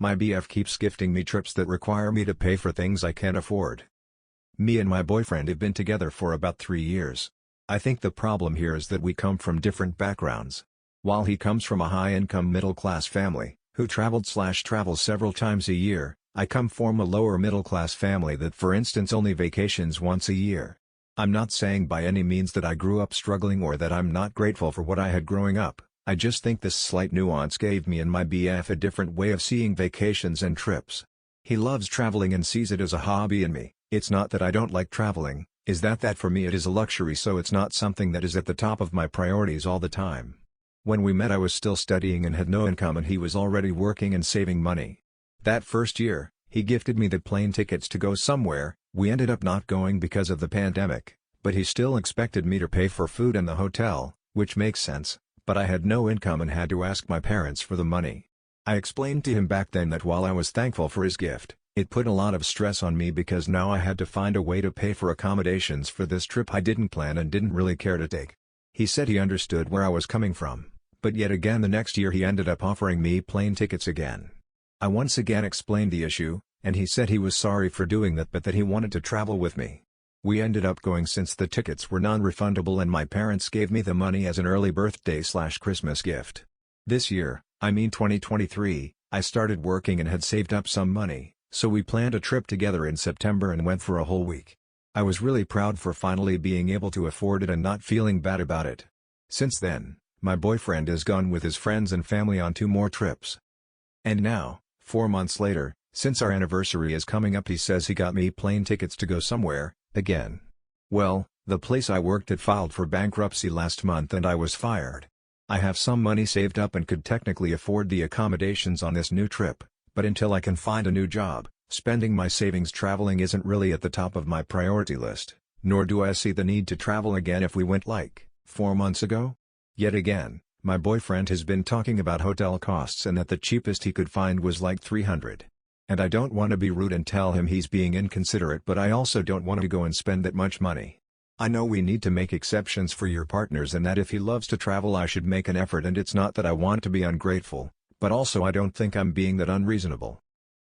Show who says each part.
Speaker 1: My BF keeps gifting me trips that require me to pay for things I can't afford. Me and my boyfriend have been together for about 3 years. I think the problem here is that we come from different backgrounds. While he comes from a high-income middle-class family, who travels several times a year, I come from a lower middle-class family that for instance only vacations once a year. I'm not saying by any means that I grew up struggling or that I'm not grateful for what I had growing up. I just think this slight nuance gave me and my BF a different way of seeing vacations and trips. He loves traveling and sees it as a hobby, and me, it's not that I don't like traveling, is that for me it is a luxury, so it's not something that is at the top of my priorities all the time. When we met I was still studying and had no income, and he was already working and saving money. That first year, he gifted me the plane tickets to go somewhere. We ended up not going because of the pandemic, but he still expected me to pay for food and the hotel, which makes sense. But I had no income and had to ask my parents for the money. I explained to him back then that while I was thankful for his gift, it put a lot of stress on me because now I had to find a way to pay for accommodations for this trip I didn't plan and didn't really care to take. He said he understood where I was coming from, but yet again the next year he ended up offering me plane tickets again. I once again explained the issue, and he said he was sorry for doing that but that he wanted to travel with me. We ended up going since the tickets were non-refundable and my parents gave me the money as an early birthday/Christmas gift. This year, 2023, I started working and had saved up some money, so we planned a trip together in September and went for a whole week. I was really proud for finally being able to afford it and not feeling bad about it. Since then, my boyfriend has gone with his friends and family on 2 more trips. And now, 4 months later, since our anniversary is coming up, he says he got me plane tickets to go somewhere, again. Well, the place I worked at filed for bankruptcy last month and I was fired. I have some money saved up and could technically afford the accommodations on this new trip, but until I can find a new job, spending my savings traveling isn't really at the top of my priority list, nor do I see the need to travel again if we went like 4 months ago. Yet again, my boyfriend has been talking about hotel costs and that the cheapest he could find was like $300. And I don't want to be rude and tell him he's being inconsiderate, but I also don't want to go and spend that much money. I know we need to make exceptions for your partners and that if he loves to travel I should make an effort, and it's not that I want to be ungrateful, but also I don't think I'm being that unreasonable.